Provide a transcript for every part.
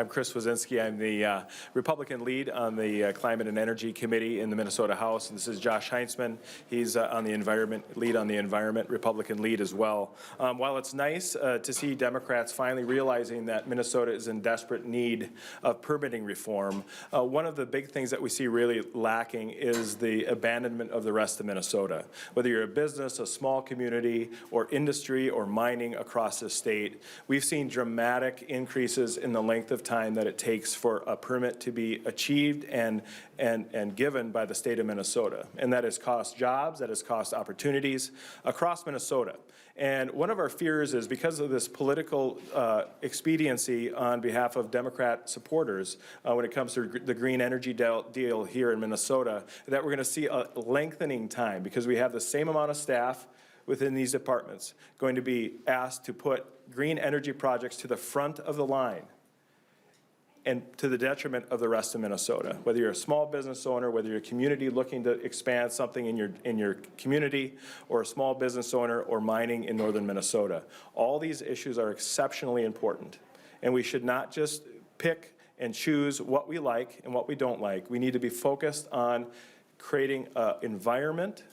I'm Chris Wazinski. I'm the Republican lead on the Climate and Energy Committee in the Minnesota House. And this is Josh Heintzman. He's on the Environment lead on the Environment, Republican lead as well. While it's nice to see Democrats finally realizing that Minnesota is in desperate need of permitting reform, one of the big things that we see really lacking is the abandonment of the rest of Minnesota. Whether you're a business, a small community, or industry, or mining across the state, we've seen dramatic increases in the length of time that it takes for a permit to be achieved and given by the state of Minnesota. And that has cost jobs, that has cost opportunities across Minnesota. And one of our fears is because of this political expediency on behalf of Democrat supporters when it comes to the green energy deal here in Minnesota, that we're going to see a lengthening time because we have the same amount of staff within these departments going to be asked to put green energy projects to the front of the line and to the detriment of the rest of Minnesota. Whether you're a small business owner, whether you're a community looking to expand something in your community, or a small business owner or mining in northern Minnesota. All these issues are exceptionally important. And we should not just pick and choose what we like and what we don't like. We need to be focused on creating an environment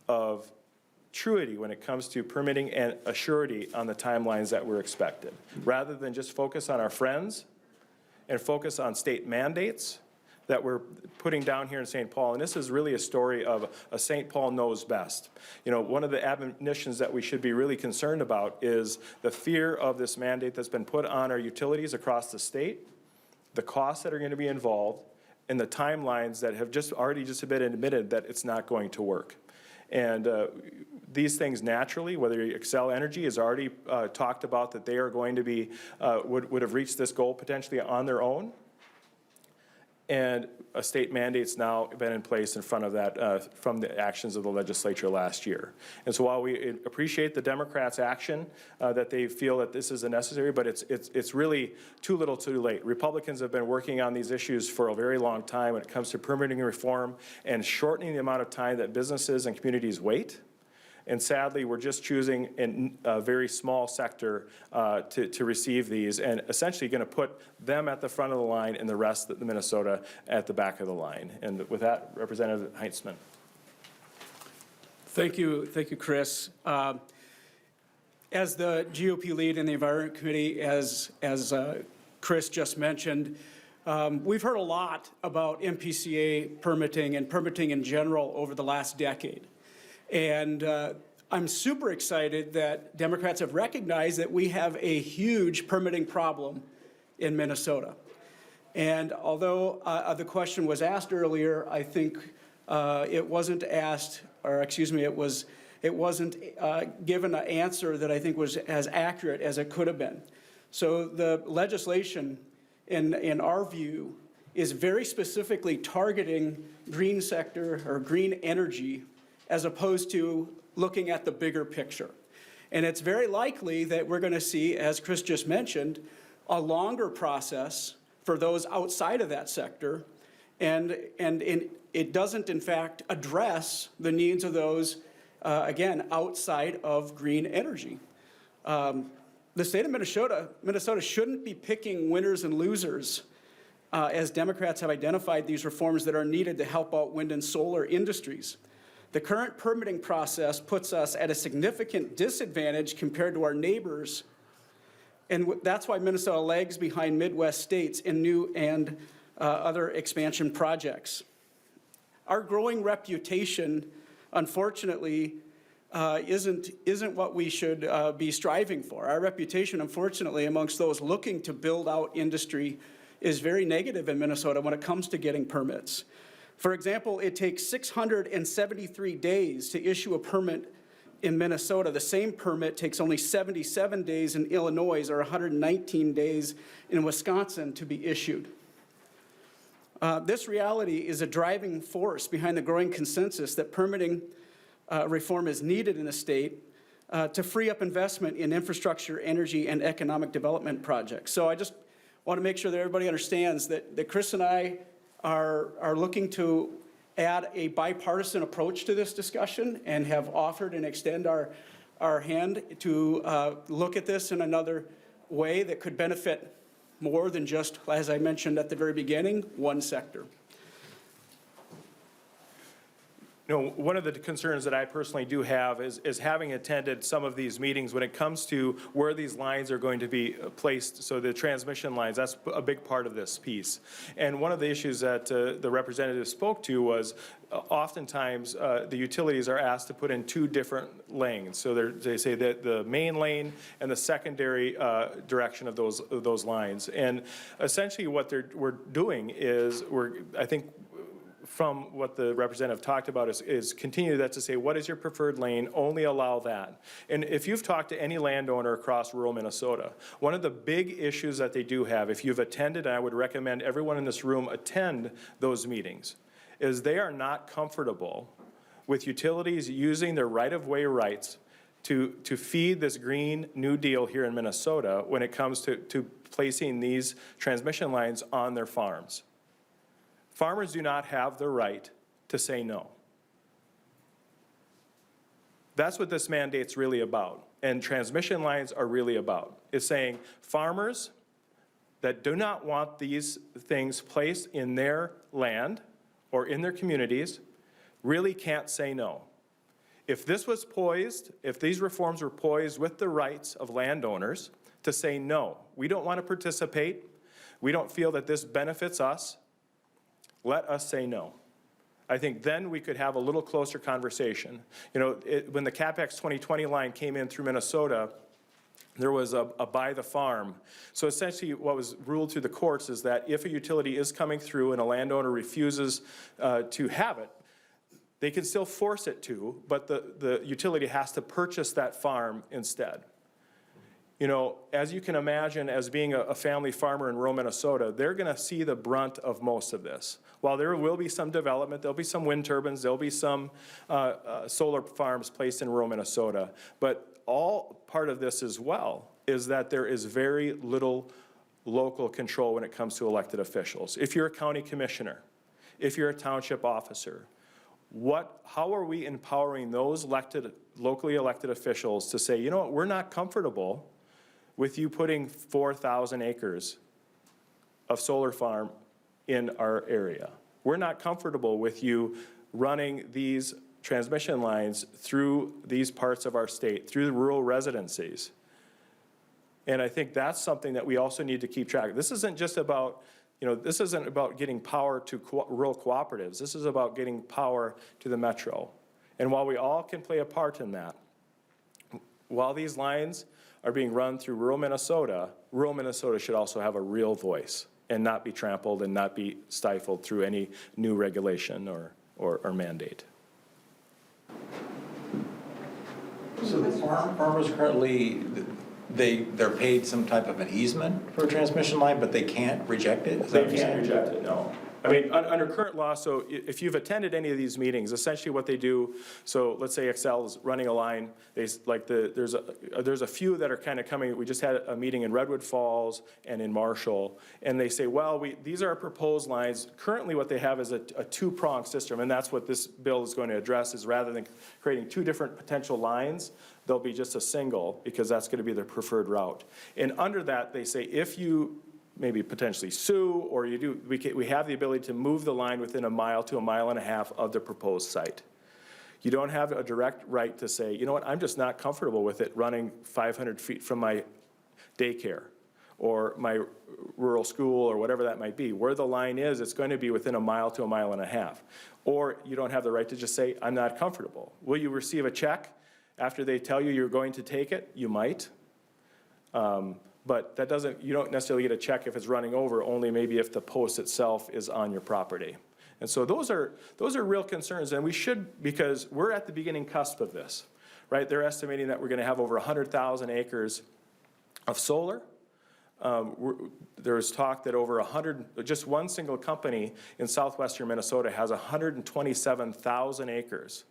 of truity when it comes to permitting and a surety on the timelines that we're expected, rather than just focus on our friends and focus on state mandates that we're putting down here in St. Paul. And this is really a story of a St. Paul knows best. You know, one of the admonitions that we should be really concerned about is the fear of this mandate that's been put on our utilities across the state, the costs that are going to be involved, and the timelines that have already been admitted that it's not going to work. And these things naturally, whether Xcel Energy has already talked about that they are going to be, would have reached this goal potentially on their own. And a state mandate's now been in place in front of that, from the actions of the legislature last year. And so while we appreciate the Democrats' action, that they feel that this is necessary, but it's really too little too late. Republicans have been working on these issues for a very long time when it comes to permitting reform and shortening the amount of time that businesses and communities wait. And sadly, we're just choosing in a very small sector to receive these, and essentially going to put them at the front of the line and the rest of Minnesota at the back of the line. And with that, Representative Heintzman. Thank you, Chris. As the GOP lead in the Environment Committee, as Chris just mentioned, we've heard a lot about MPCA permitting and permitting in general over the last decade. And I'm super excited that Democrats have recognized that we have a huge permitting problem in Minnesota. And although the question was asked earlier, I think it wasn't asked, or excuse me, it wasn't given an answer that I think was as accurate as it could have been. So the legislation, in our view, is very specifically targeting green sector or green energy as opposed to looking at the bigger picture. And it's very likely that we're going to see, as Chris just mentioned, a longer process for those outside of that sector, and it doesn't, in fact, address the needs of those, again, outside of green energy. The state of Minnesota shouldn't be picking winners and losers as Democrats have identified these reforms that are needed to help out wind and solar industries. The current permitting process puts us at a significant disadvantage compared to our neighbors, and that's why Minnesota lags behind Midwest states in new and other expansion projects. Our growing reputation, unfortunately, isn't what we should be striving for. Our reputation, unfortunately, amongst those looking to build out industry is very negative in Minnesota when it comes to getting permits. For example, it takes 673 days to issue a permit in Minnesota. The same permit takes only 77 days in Illinois or 119 days in Wisconsin to be issued. This reality is a driving force behind the growing consensus that permitting reform is needed in the state to free up investment in infrastructure, energy, and economic development projects. So I just want to make sure that everybody understands that Chris and I are looking to add a bipartisan approach to this discussion and have offered and extend our hand to look at this in another way that could benefit more than just, as I mentioned at the very beginning, one sector. You know, one of the concerns that I personally do have is having attended some of these meetings when it comes to where these lines are going to be placed. So the transmission lines, that's a big part of this piece. And one of the issues that the representative spoke to was oftentimes the utilities are asked to put in two different lanes. So they say that the main lane and the secondary direction of those lines. And essentially what we're doing is I think, from what the representative talked about is continue that to say, what is your preferred lane? Only allow that. And if you've talked to any landowner across rural Minnesota, one of the big issues that they do have, if you've attended, and I would recommend everyone in this room attend those meetings, is they are not comfortable with utilities using their right-of-way rights to feed this Green New Deal here in Minnesota when it comes to placing these transmission lines on their farms. Farmers do not have the right to say no. That's what this mandate's really about, and transmission lines are really about. It's saying farmers that do not want these things placed in their land or in their communities really can't say no. If this was poised, if these reforms were poised with the rights of landowners to say no, we don't want to participate, we don't feel that this benefits us, let us say no. I think then we could have a little closer conversation. You know, when the CapEx 2020 line came in through Minnesota, there was a buy the farm. So essentially what was ruled through the courts is that if a utility is coming through and a landowner refuses to have it, they can still force it to, but the utility has to purchase that farm instead. You know, as you can imagine, as being a family farmer in rural Minnesota, they're going to see the brunt of most of this. While there will be some development, there'll be some wind turbines, there'll be some solar farms placed in rural Minnesota, but all part of this as well is that there is very little local control when it comes to elected officials. If you're a county commissioner, if you're a township officer, how are we empowering those locally elected officials to say, you know what, we're not comfortable with you putting 4,000 acres of solar farm in our area. We're not comfortable with you running these transmission lines through these parts of our state, through the rural residencies. And I think that's something that we also need to keep track of. This isn't just about, you know, this isn't about getting power to rural cooperatives. This is about getting power to the metro. And while we all can play a part in that, while these lines are being run through rural Minnesota should also have a real voice and not be trampled and not be stifled through any new regulation or mandate. So the farmers currently, they're paid some type of an easement for a transmission line, but they can't reject it? Is that what you're saying? Reject it, no. I mean, under current law, so if you've attended any of these meetings, essentially what they do, so let's say Xcel is running a line, there's a few that are kind of coming, we just had a meeting in Redwood Falls and in Marshall, and they say, well, these are our proposed lines. Currently what they have is a two-pronged system, and that's what this bill is going to address, is rather than creating two different potential lines, there'll be just a single, because that's going to be their preferred route. And under that, they say if you maybe potentially sue, or we have the ability to move the line within a mile to a mile and a half of the proposed site. You don't have a direct right to say, you know what, I'm just not comfortable with it running 500 feet from my daycare or my rural school or whatever that might be. Where the line is, it's going to be within a mile to a mile and a half. Or you don't have the right to just say, I'm not comfortable. Will you receive a check after they tell you you're going to take it? You might. But that doesn't, you don't necessarily get a check if it's running over, only maybe if the post itself is on your property. And so those are real concerns, and we should, because we're at the beginning cusp of this, right? They're estimating that we're going to have over 100,000 acres of solar. There's talk that over 100, just one single company in southwestern Minnesota has 127,000 acres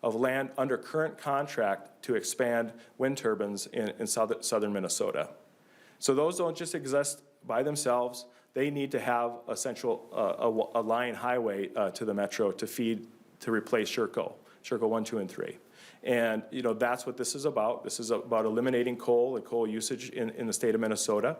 of land under current contract to expand wind turbines in southern Minnesota. So those don't just exist by themselves. They need to have a line highway to the metro to replace Sherco 1, 2, and 3. And you know, that's what this is about. This is about eliminating coal and coal usage in the state of Minnesota.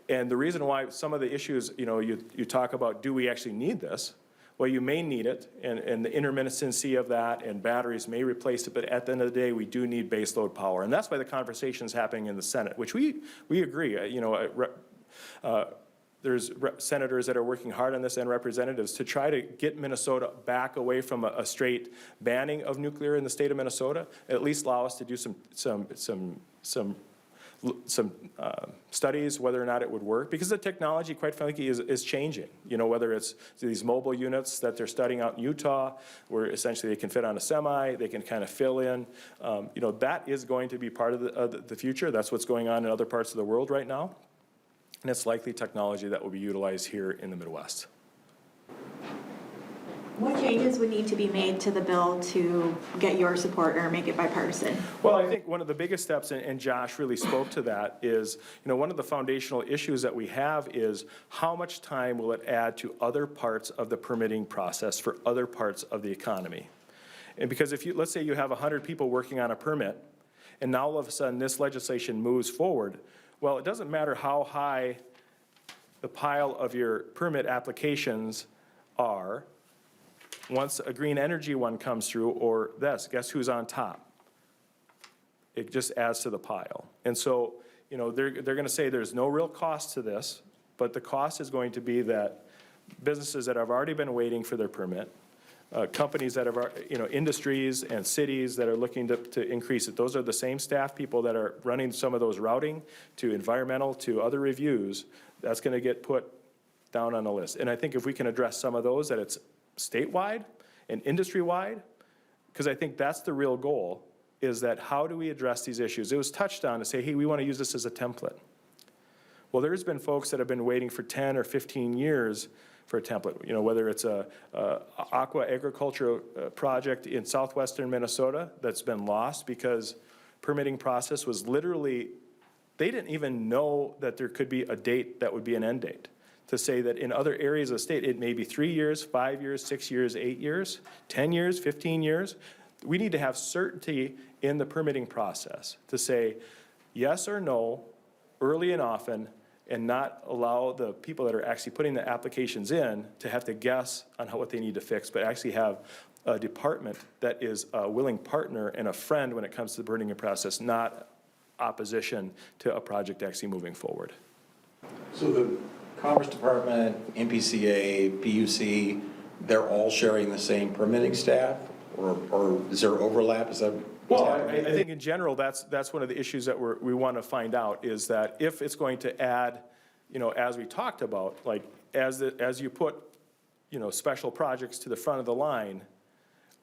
And the reason why some of the issues, you talk about, do we actually need this? Well, you may need it, and the intermittency of that, and batteries may replace it, but at the end of the day, we do need baseload power. And that's why the conversation is happening in the Senate, which we agree. There's senators that are working hard on this and representatives to try to get Minnesota back away from a straight banning of nuclear in the state of Minnesota, at least allow us to do some studies whether or not it would work, because the technology, quite frankly, is changing. Whether it's these mobile units that they're studying out in Utah, where essentially they can fit on a semi, they can kind of fill in. That is going to be part of the future. That's what's going on in other parts of the world right now. And it's likely technology that will be utilized here in the Midwest. What changes would need to be made to the bill to get your support or make it bipartisan? Well, I think one of the biggest steps, and Josh really spoke to that, is, one of the foundational issues that we have is how much time will it add to other parts of the permitting process for other parts of the economy? And because let's say you have 100 people working on a permit, and now all of a sudden this legislation moves forward, well, it doesn't matter how high the pile of your permit applications are. Once a green energy one comes through, or this, guess who's on top? It just adds to the pile. And so, they're going to say there's no real cost to this, but the cost is going to be that businesses that have already been waiting for their permit, companies that have, industries and cities that are looking to increase it. Those are the same staff people that are running some of those routing to environmental to other reviews. That's going to get put down on the list. And I think if we can address some of those, that it's statewide and industry-wide, because I think that's the real goal, is that how do we address these issues? It was touched on to say, hey, we want to use this as a template. Well, there's been folks that have been waiting for 10 or 15 years for a template, whether it's a aqua agriculture project in southwestern Minnesota that's been lost because permitting process was literally, they didn't even know that there could be a date that would be an end date. To say that in other areas of the state, it may be 3 years, 5 years, 6 years, 8 years, 10 years, 15 years. We need to have certainty in the permitting process to say yes or no, early and often, and not allow the people that are actually putting the applications in to have to guess on what they need to fix, but actually have a department that is a willing partner and a friend when it comes to the permitting process, not opposition to a project actually moving forward. So the Commerce Department, MPCA, PUC, they're all sharing the same permitting staff, or is there overlap? Is that? Well, I think in general, that's one of the issues that we want to find out, is that if it's going to add, as we talked about, like as you put, special projects to the front of the line,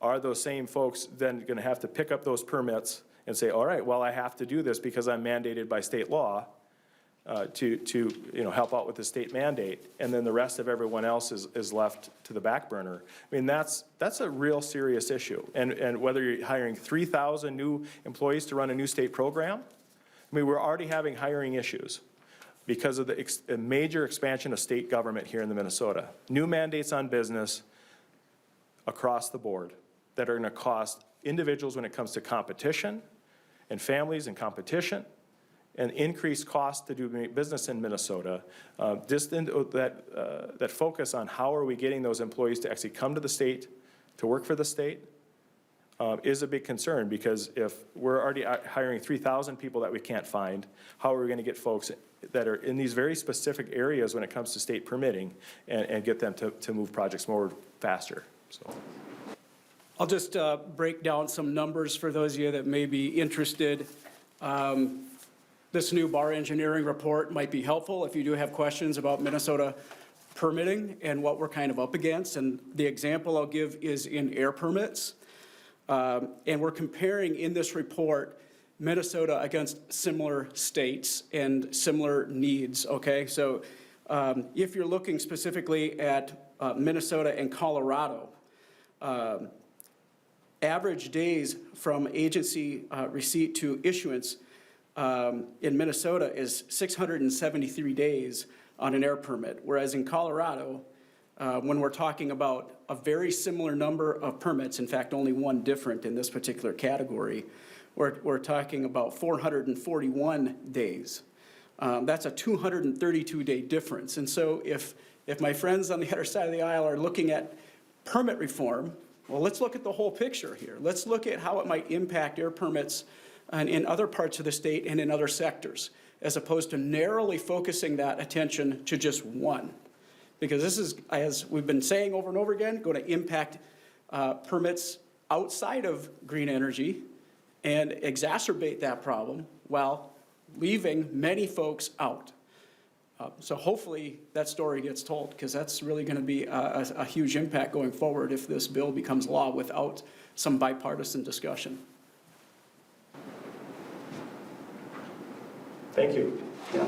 are those same folks then going to have to pick up those permits and say, all right, well, I have to do this because I'm mandated by state law to help out with the state mandate, and then the rest of everyone else is left to the back burner. I mean, that's a real serious issue. And whether you're hiring 3,000 new employees to run a new state program, I mean, we're already having hiring issues because of the major expansion of state government here in the Minnesota. New mandates on business across the board that are going to cost individuals when it comes to competition and families and competition, and increased cost to do business in Minnesota. That focus on how are we getting those employees to actually come to the state, to work for the state, is a big concern, because if we're already hiring 3,000 people that we can't find, how are we going to get folks that are in these very specific areas when it comes to state permitting and get them to move projects forward faster? So. I'll just break down some numbers for those of you that may be interested. This new Bar Engineering report might be helpful if you do have questions about Minnesota permitting and what we're kind of up against. And the example I'll give is in air permits. And we're comparing in this report Minnesota against similar states and similar needs, okay? So if you're looking specifically at Minnesota and Colorado, average days from agency receipt to issuance in Minnesota is 673 days on an air permit, whereas in Colorado, when we're talking about a very similar number of permits, in fact, only one different in this particular category, we're talking about 441 days. That's a 232-day difference. And so if my friends on the other side of the aisle are looking at permit reform, well, let's look at the whole picture here. Let's look at how it might impact air permits in other parts of the state and in other sectors, as opposed to narrowly focusing that attention to just one. Because this is, as we've been saying over and over again, going to impact permits outside of green energy and exacerbate that problem while leaving many folks out. So hopefully that story gets told, because that's really going to be a huge impact going forward if this bill becomes law without some bipartisan discussion. Thank you. Yeah.